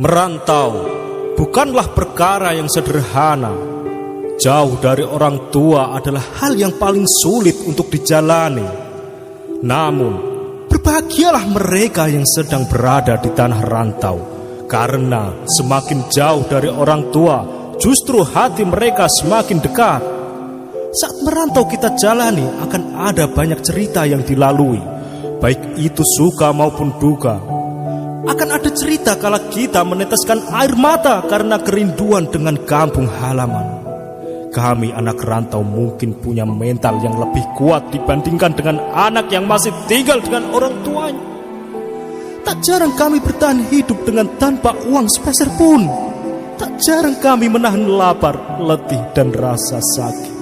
Merantau bukanlah perkara yang sederhana. Jauh dari orang tua adalah hal yang paling sulit untuk dijalani. Namun, berbahagialah mereka yang sedang berada di tanah rantau, karena semakin jauh dari orang tua, justru hati mereka semakin dekat. Saat merantau kita jalani akan ada banyak cerita yang dilalui, baik itu suka maupun duka. Akan ada cerita kala kita meneteskan air mata karena kerinduan dengan kampung halaman. Kami anak rantau mungkin punya mental yang lebih kuat dibandingkan dengan anak yang masih tinggal dengan orang tuanya. Tak jarang kami bertahan hidup dengan tanpa uang sepeser pun. Tak jarang kami menahan lapar, letih, dan rasa sakit.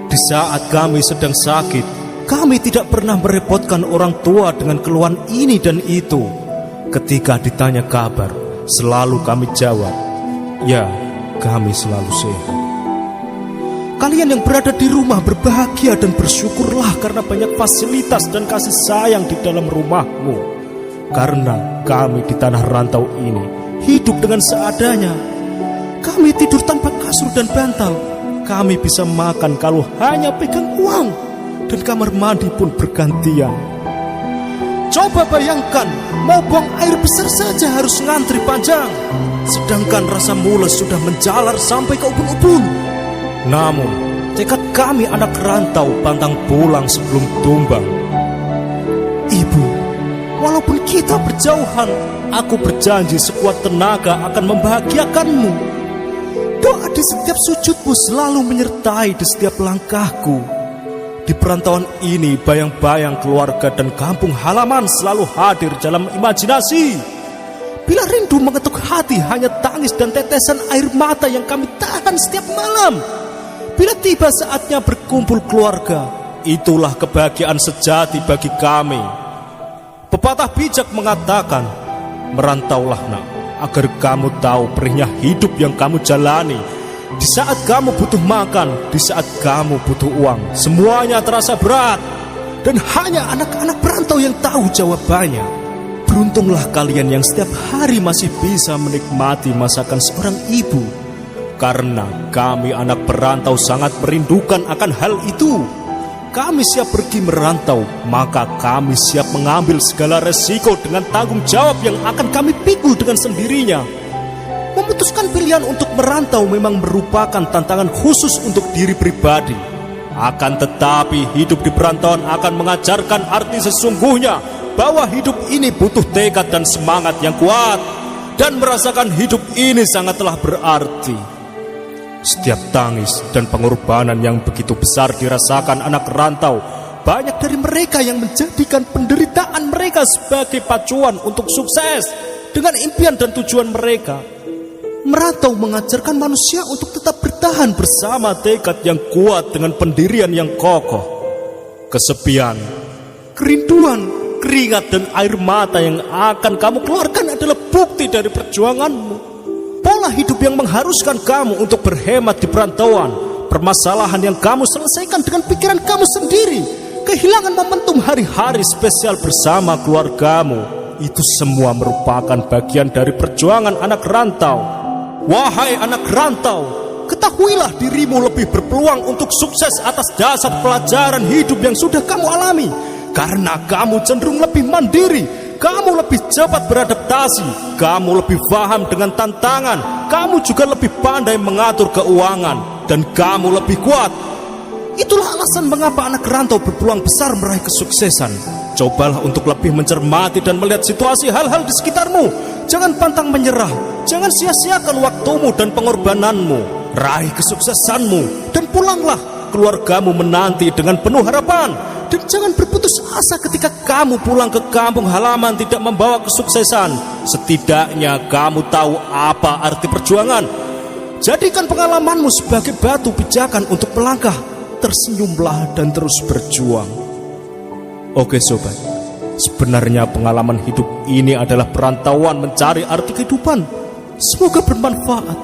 Di saat kami sedang sakit, kami tidak pernah merepotkan orang tua dengan keluhan ini dan itu. Ketika ditanya kabar, selalu kami jawab, ya, kami selalu sehat. Kalian yang berada di rumah berbahagia dan bersyukurlah karena banyak fasilitas dan kasih sayang di dalam rumahmu. Karena kami di tanah rantau ini hidup dengan seadanya. Kami tidur tanpa kasur dan bantal. Kami bisa makan kalau hanya pegang uang, dan kamar mandi pun bergantian. Coba bayangkan, mau buang air besar saja harus ngantri panjang, sedangkan rasa mules sudah menjalar sampai ke ubun-ubun. Namun, tekad kami anak rantau pantang pulang sebelum tumbang. Ibu, walaupun kita berjauhan, aku berjanji sekuat tenaga akan membahagiakanmu. Doa di setiap sujudmu selalu menyertai di setiap langkahku. Di perantauan ini, bayang-bayang keluarga dan kampung halaman selalu hadir dalam imajinasi. Bila rindu mengetuk hati, hanya tangis dan tetesan air mata yang kami tahan setiap malam. Bila tiba saatnya berkumpul keluarga, itulah kebahagiaan sejati bagi kami. Pepatah bijak mengatakan, merantaulah nak, agar kamu tahu perihnya hidup yang kamu jalani. Di saat kamu butuh makan, di saat kamu butuh uang, semuanya terasa berat. Dan hanya anak-anak perantau yang tahu jawabannya. Beruntunglah kalian yang setiap hari masih bisa menikmati masakan seorang ibu. Karena kami anak perantau sangat merindukan akan hal itu. Kami siap pergi merantau, maka kami siap mengambil segala resiko dengan tanggung jawab yang akan kami pikul dengan sendirinya. Memutuskan pilihan untuk merantau memang merupakan tantangan khusus untuk diri pribadi. Akan tetapi hidup di perantauan akan mengajarkan arti sesungguhnya bahwa hidup ini butuh tekad dan semangat yang kuat. Dan merasakan hidup ini sangatlah berarti. Setiap tangis dan pengorbanan yang begitu besar dirasakan anak rantau, banyak dari mereka yang menjadikan penderitaan mereka sebagai pacuan untuk sukses dengan impian dan tujuan mereka. Merantau mengajarkan manusia untuk tetap bertahan bersama tekad yang kuat dengan pendirian yang kokoh. Kesepian, kerinduan, keringat dan air mata yang akan kamu keluarkan adalah bukti dari perjuanganmu. Pola hidup yang mengharuskan kamu untuk berhemat di perantauan, permasalahan yang kamu selesaikan dengan pikiran kamu sendiri, kehilangan momentum hari-hari spesial bersama keluargamu, itu semua merupakan bagian dari perjuangan anak rantau. Wahai anak rantau, ketahuilah dirimu lebih berpeluang untuk sukses atas dasar pelajaran hidup yang sudah kamu alami. Karena kamu cenderung lebih mandiri, kamu lebih cepat beradaptasi, kamu lebih paham dengan tantangan, kamu juga lebih pandai mengatur keuangan, dan kamu lebih kuat. Itulah alasan mengapa anak rantau berpeluang besar meraih kesuksesan. Cobalah untuk lebih mencermati dan melihat situasi hal-hal di sekitarmu. Jangan pantang menyerah, jangan sia-siakan waktumu dan pengorbananmu. Raih kesuksesanmu dan pulanglah. Keluargamu menanti dengan penuh harapan. Dan jangan berputus asa ketika kamu pulang ke kampung halaman tidak membawa kesuksesan. Setidaknya kamu tahu apa arti perjuangan. Jadikan pengalamanmu sebagai batu pijakan untuk melangkah. Tersenyumlah dan terus berjuang. Oke sobat, sebenarnya pengalaman hidup ini adalah perantauan mencari arti kehidupan. Semoga bermanfaat.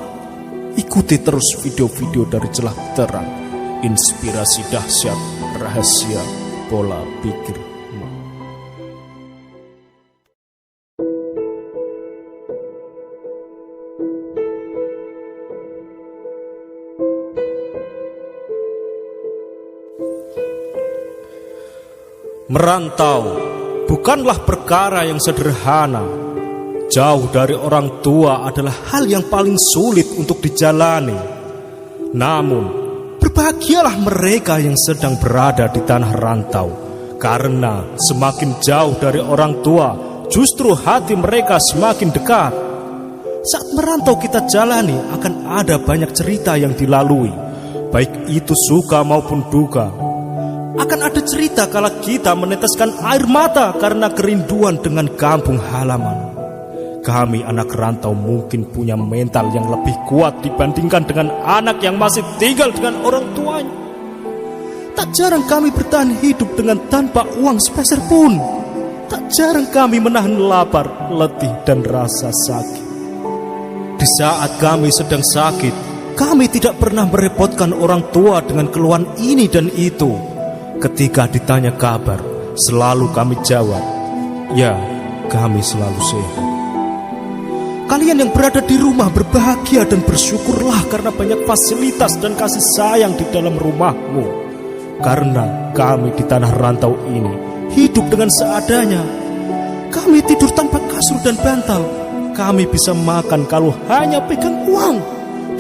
Ikuti terus video-video dari Celah Terang, inspirasi dahsyat, rahasia pola pikir. Merantau bukanlah perkara yang sederhana. Jauh dari orang tua adalah hal yang paling sulit untuk dijalani. Namun, berbahagialah mereka yang sedang berada di tanah rantau, karena semakin jauh dari orang tua, justru hati mereka semakin dekat. Saat merantau kita jalani akan ada banyak cerita yang dilalui, baik itu suka maupun duka. Akan ada cerita kala kita meneteskan air mata karena kerinduan dengan kampung halaman. Kami anak rantau mungkin punya mental yang lebih kuat dibandingkan dengan anak yang masih tinggal dengan orang tuanya. Tak jarang kami bertahan hidup dengan tanpa uang sepeser pun. Tak jarang kami menahan lapar, letih, dan rasa sakit. Di saat kami sedang sakit, kami tidak pernah merepotkan orang tua dengan keluhan ini dan itu. Ketika ditanya kabar, selalu kami jawab, "Ya, kami selalu sehat." Kalian yang berada di rumah berbahagia dan bersyukurlah karena banyak fasilitas dan kasih sayang di dalam rumahmu. Karena kami di tanah rantau ini hidup dengan seadanya. Kami tidur tanpa kasur dan bantal. Kami bisa makan kalau hanya pegang uang.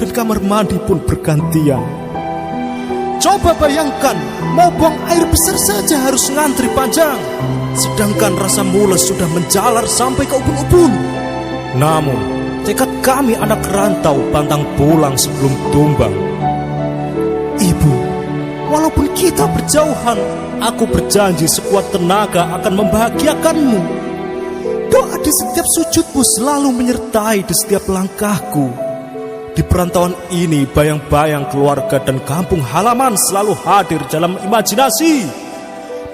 Dan kamar mandi pun bergantian. Coba bayangkan, mau buang air besar saja harus ngantri panjang. Sedangkan rasa mules sudah menjalar sampai ke ubun-ubun. Namun, tekad kami anak rantau pantang pulang sebelum tumbang. Ibu, walaupun kita berjauhan, aku berjanji sekuat tenaga akan membahagiakanmu. Doa di setiap sujudmu selalu menyertai di setiap langkahku. Di perantauan ini, bayang-bayang keluarga dan kampung halaman selalu hadir dalam imajinasi.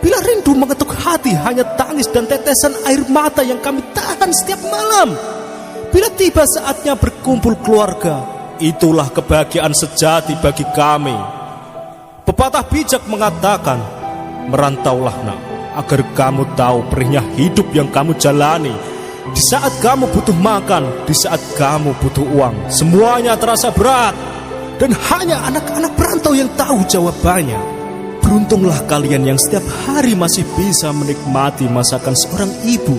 Bila rindu mengetuk hati, hanya tangis dan tetesan air mata yang kami tahan setiap malam. Bila tiba saatnya berkumpul keluarga, itulah kebahagiaan sejati bagi kami. Pepatah bijak mengatakan, merantaulah nak, agar kamu tahu perihnya hidup yang kamu jalani. Di saat kamu butuh makan, di saat kamu butuh uang, semuanya terasa berat. Dan hanya anak-anak perantau yang tahu jawabannya. Beruntunglah kalian yang setiap hari masih bisa menikmati masakan seorang ibu.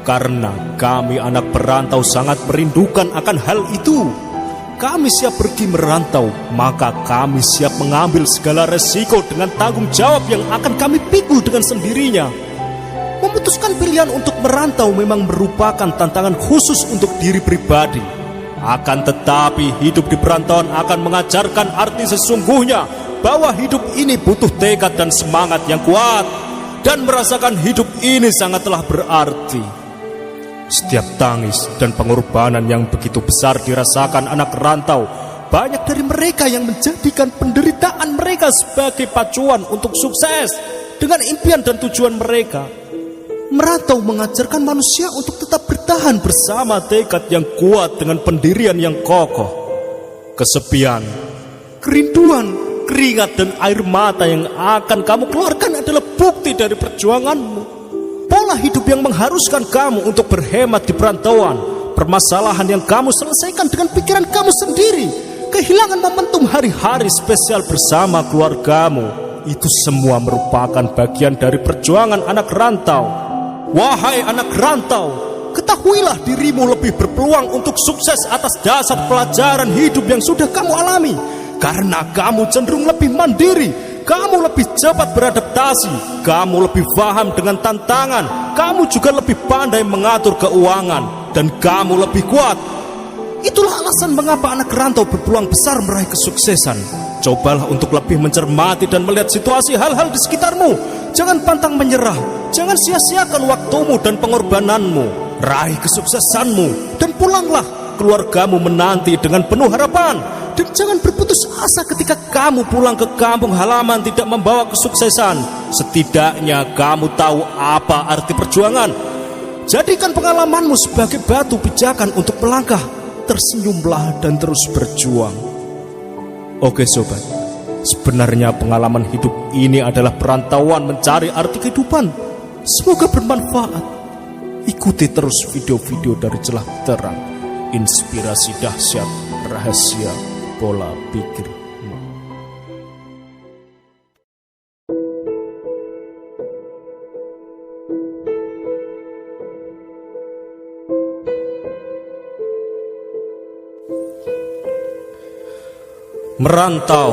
Karena kami anak perantau sangat merindukan akan hal itu. Kami siap pergi merantau, maka kami siap mengambil segala resiko dengan tanggung jawab yang akan kami pikul dengan sendirinya. Memutuskan pilihan untuk merantau memang merupakan tantangan khusus untuk diri pribadi. Akan tetapi hidup di perantauan akan mengajarkan arti sesungguhnya bahwa hidup ini butuh tekad dan semangat yang kuat. Dan merasakan hidup ini sangatlah berarti. Setiap tangis dan pengorbanan yang begitu besar dirasakan anak rantau. Banyak dari mereka yang menjadikan penderitaan mereka sebagai pacuan untuk sukses dengan impian dan tujuan mereka. Merantau mengajarkan manusia untuk tetap bertahan bersama tekad yang kuat dengan pendirian yang kokoh. Kesepian, kerinduan, keringat dan air mata yang akan kamu keluarkan adalah bukti dari perjuanganmu. Pola hidup yang mengharuskan kamu untuk berhemat di perantauan, permasalahan yang kamu selesaikan dengan pikiran kamu sendiri, kehilangan momentum hari-hari spesial bersama keluargamu, itu semua merupakan bagian dari perjuangan anak rantau. Wahai anak rantau, ketahuilah dirimu lebih berpeluang untuk sukses atas dasar pelajaran hidup yang sudah kamu alami. Karena kamu cenderung lebih mandiri, kamu lebih cepat beradaptasi, kamu lebih paham dengan tantangan, kamu juga lebih pandai mengatur keuangan, dan kamu lebih kuat. Itulah alasan mengapa anak rantau berpeluang besar meraih kesuksesan. Cobalah untuk lebih mencermati dan melihat situasi hal-hal di sekitarmu. Jangan pantang menyerah, jangan sia-siakan waktumu dan pengorbananmu. Raih kesuksesanmu, dan pulanglah. Keluargamu menanti dengan penuh harapan. Dan jangan berputus asa ketika kamu pulang ke kampung halaman tidak membawa kesuksesan. Setidaknya kamu tahu apa arti perjuangan. Jadikan pengalamanmu sebagai batu pijakan untuk melangkah. Tersenyumlah dan terus berjuang. Oke sobat, sebenarnya pengalaman hidup ini adalah perantauan mencari arti kehidupan. Semoga bermanfaat. Ikuti terus video-video dari Celah Terang, inspirasi dahsyat, rahasia pola pikir. merantau